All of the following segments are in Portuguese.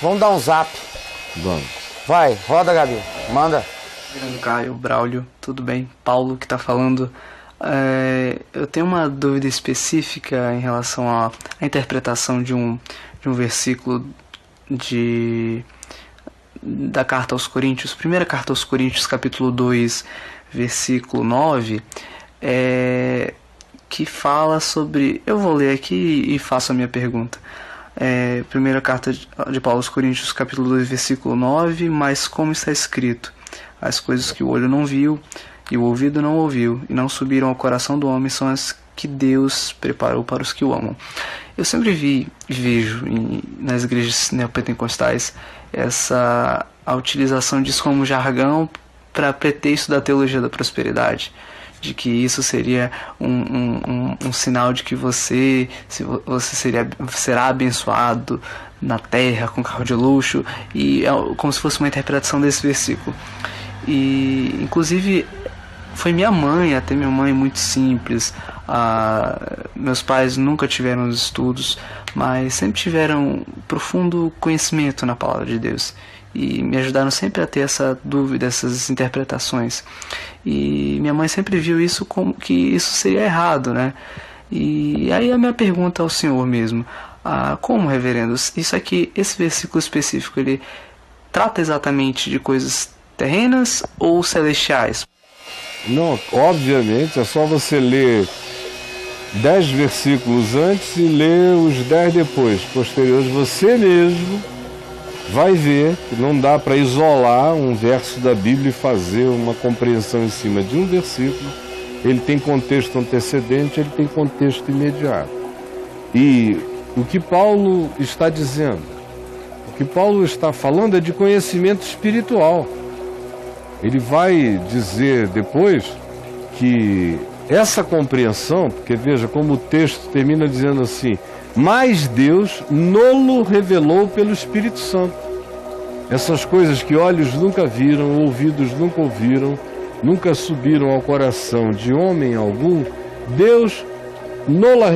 Vamos dar um zap. Vamos. Vai, roda, Gabi. Manda. Caio, Braulio, tudo bem? Paulo que tá falando. Eu tenho uma dúvida específica em relação à interpretação de um versículo da carta aos Coríntios. Primeira carta aos Coríntios, capítulo 2, versículo 9, que fala sobre... Eu vou ler aqui e faço a minha pergunta. Primeira carta de Paulo aos Coríntios, capítulo 2, versículo 9, mas como está escrito, as coisas que o olho não viu e o ouvido não ouviu e não subiram ao coração do homem são as que Deus preparou para os que o amam. Eu sempre vejo nas igrejas neopentecostais a utilização disso como jargão para pretexto da teologia da prosperidade, de que isso seria um sinal de que você será abençoado na terra com carro de luxo, e como se fosse uma interpretação desse versículo. E inclusive foi minha mãe muito simples. Meus pais nunca tiveram os estudos, mas sempre tiveram profundo conhecimento na palavra de Deus e me ajudaram sempre a ter essa dúvida, essas interpretações. E minha mãe sempre viu isso como que isso seria errado, né? E aí a minha pergunta ao senhor mesmo, como, reverendo, esse versículo específico, ele trata exatamente de coisas terrenas ou celestiais? Não, obviamente, é só você ler 10 versículos antes e ler os 10 depois, posteriores. Você mesmo vai ver que não dá para isolar um verso da Bíblia e fazer uma compreensão em cima de um versículo. Ele tem contexto antecedente, ele tem contexto imediato. E o que Paulo está dizendo, o que Paulo está falando é de conhecimento espiritual. Ele vai dizer depois que essa compreensão, porque veja como o texto termina dizendo assim: mas Deus nolo revelou pelo Espírito Santo. Essas coisas que olhos nunca viram, ouvidos nunca ouviram, nunca subiram ao coração de homem algum, Deus nolas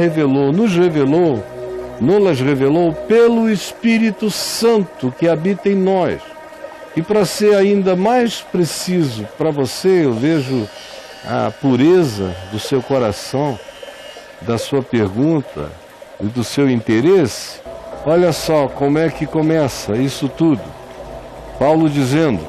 revelou pelo Espírito Santo que habita em nós. E para ser ainda mais preciso para você, eu vejo a pureza do seu coração, da sua pergunta e do seu interesse. Olha só como é que começa isso tudo. Paulo dizendo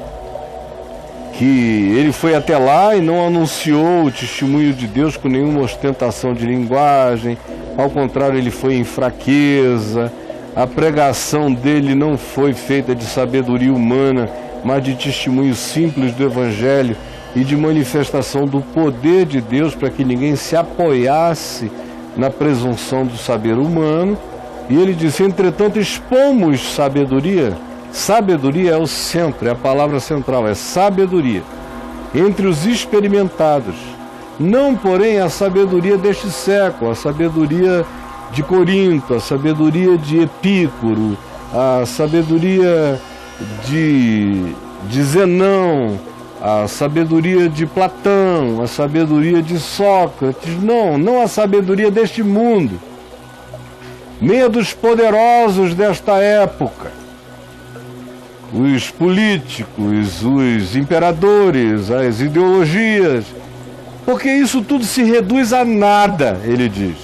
que ele foi até lá e não anunciou o testemunho de Deus com nenhuma ostentação de linguagem. Ao contrário, ele foi em fraqueza. A pregação dele não foi feita de sabedoria humana, mas de testemunho simples do Evangelho e de manifestação do poder de Deus, para que ninguém se apoiasse na presunção do saber humano. E ele disse: entretanto, expomos sabedoria. Sabedoria é o centro, é a palavra central, é sabedoria entre os experimentados, não porém a sabedoria deste século, a sabedoria de Corinto, a sabedoria de Epicuro, a sabedoria de Zenão, a sabedoria de Platão, a sabedoria de Sócrates. Não a sabedoria deste mundo, nem a dos poderosos desta época, os políticos, os imperadores, as ideologias, porque isso tudo se reduz a nada, ele diz.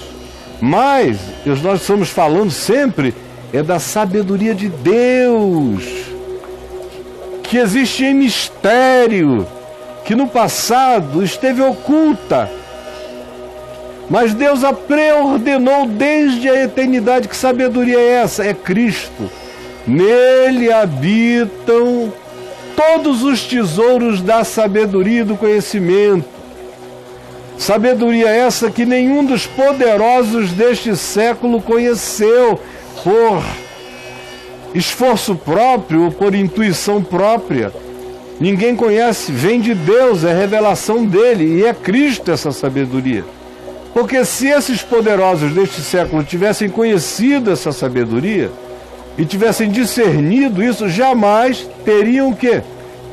Mas nós estamos falando sempre da sabedoria de Deus, que existe em mistério, que no passado esteve oculta, mas Deus a preordenou desde a eternidade. Que sabedoria é essa? É Cristo. Nele habitam todos os tesouros da sabedoria e do conhecimento. Sabedoria essa que nenhum dos poderosos deste século conheceu por esforço próprio ou por intuição própria. Ninguém conhece, vem de Deus, é revelação dele, e é Cristo essa sabedoria. Porque se esses poderosos deste século tivessem conhecido essa sabedoria e tivessem discernido isso, jamais teriam que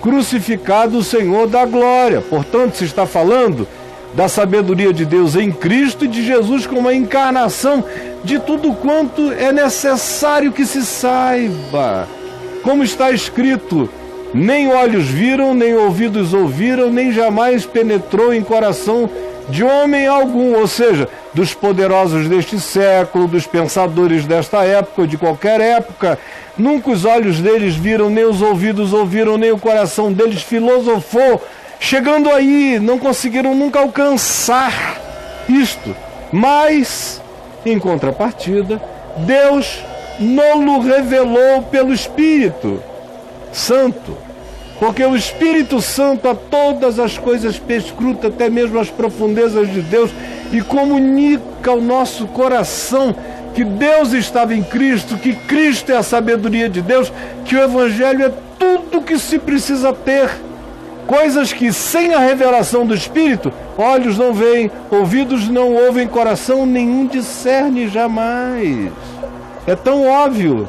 crucificado o Senhor da glória. Portanto, se está falando da sabedoria de Deus em Cristo e de Jesus como a encarnação de tudo quanto é necessário que se saiba Como está escrito: nem olhos viram, nem ouvidos ouviram, nem jamais penetrou em coração de homem algum, ou seja, dos poderosos deste século, dos pensadores desta época ou de qualquer época. Nunca os olhos deles viram, nem os ouvidos ouviram, nem o coração deles filosofou. Chegando aí, não conseguiram nunca alcançar isto. Mas, em contrapartida, Deus nos revelou pelo Espírito Santo. Porque o Espírito Santo a todas as coisas perscruta, até mesmo as profundezas de Deus, e comunica ao nosso coração que Deus estava em Cristo, que Cristo é a sabedoria de Deus, que o Evangelho é tudo que se precisa ter. Coisas que sem a revelação do Espírito, olhos não veem, ouvidos não ouvem, coração nenhum discerne jamais. É tão óbvio.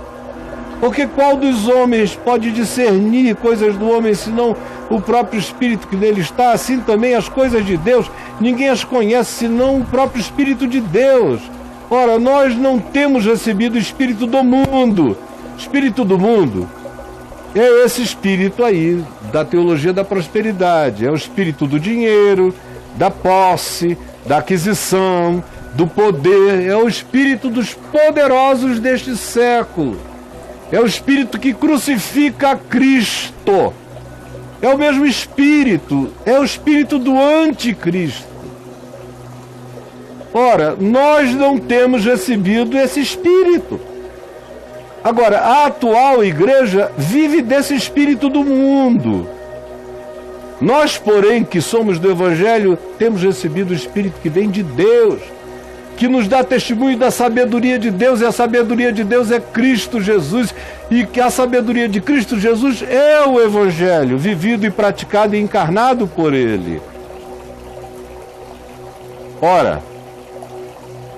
Porque qual dos homens pode discernir coisas do homem, senão o próprio Espírito que nele está? Assim também as coisas de Deus, ninguém as conhece, senão o próprio Espírito de Deus. Ora, nós não temos recebido o Espírito do mundo. Espírito do mundo é esse espírito aí, da teologia da prosperidade. É o espírito do dinheiro, da posse, da aquisição, do poder. É o espírito dos poderosos deste século. É o espírito que crucifica a Cristo. É o mesmo espírito, é o espírito do anticristo. Ora, nós não temos recebido esse espírito. Agora, a atual igreja vive desse espírito do mundo. Nós, porém, que somos do Evangelho, temos recebido o espírito que vem de Deus, que nos dá testemunho da sabedoria de Deus, e a sabedoria de Deus é Cristo Jesus, e que a sabedoria de Cristo Jesus é o Evangelho, vivido e praticado e encarnado por Ele. Ora,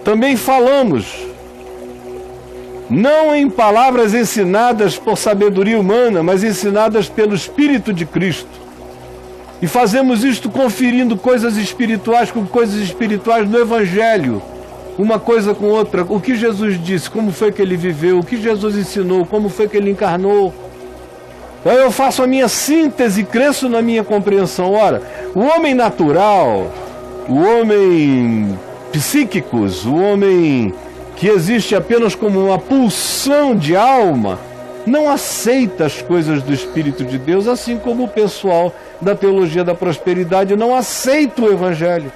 também falamos, não em palavras ensinadas por sabedoria humana, mas ensinadas pelo Espírito de Cristo. E fazemos isto conferindo coisas espirituais com coisas espirituais no Evangelho, uma coisa com outra. O que Jesus disse, como foi que ele viveu, o que Jesus ensinou, como foi que ele encarnou. Então eu faço a minha síntese, cresço na minha compreensão. Ora, o homem natural, o homem psíquicos, o homem que existe apenas como uma pulsão de alma, não aceita as coisas do Espírito de Deus, assim como o pessoal da teologia da prosperidade não aceita o Evangelho.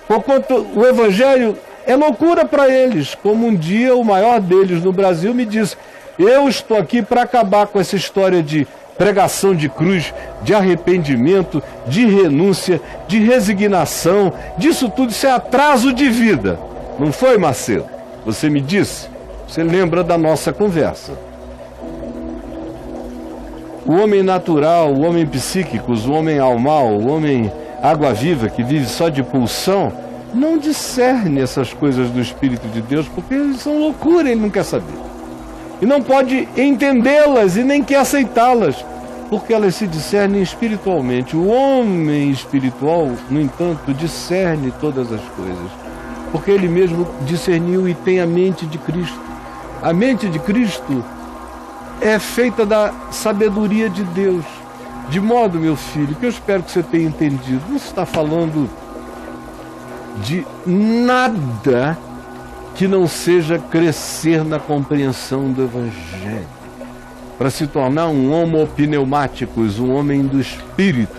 Porquanto o Evangelho é loucura para eles, como um dia o maior deles no Brasil me disse: eu estou aqui para acabar com essa história de pregação de cruz, de arrependimento, de renúncia, de resignação, disso tudo, isso é atraso de vida. Não foi, Macedo? Você me disse? Você lembra da nossa conversa? O homem natural, o homem psíquico, o homem almal, o homem água-viva, que vive só de pulsão, não discerne essas coisas do Espírito de Deus, porque eles são loucura, ele não quer saber. E não pode entendê-las e nem quer aceitá-las, porque elas se discernem espiritualmente. O homem espiritual, no entanto, discerne todas as coisas, porque ele mesmo discerniu e tem a mente de Cristo. A mente de Cristo é feita da sabedoria de Deus. De modo, meu filho, que eu espero que você tenha entendido, não se está falando de nada que não seja crescer na compreensão do Evangelho, para se tornar um homo pneumáticos, um homem do Espírito,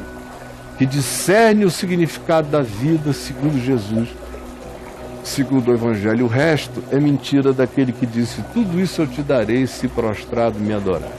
que discerne o significado da vida segundo Jesus, segundo o Evangelho. O resto é mentira daquele que disse: tudo isso eu te darei se prostrado me adorar.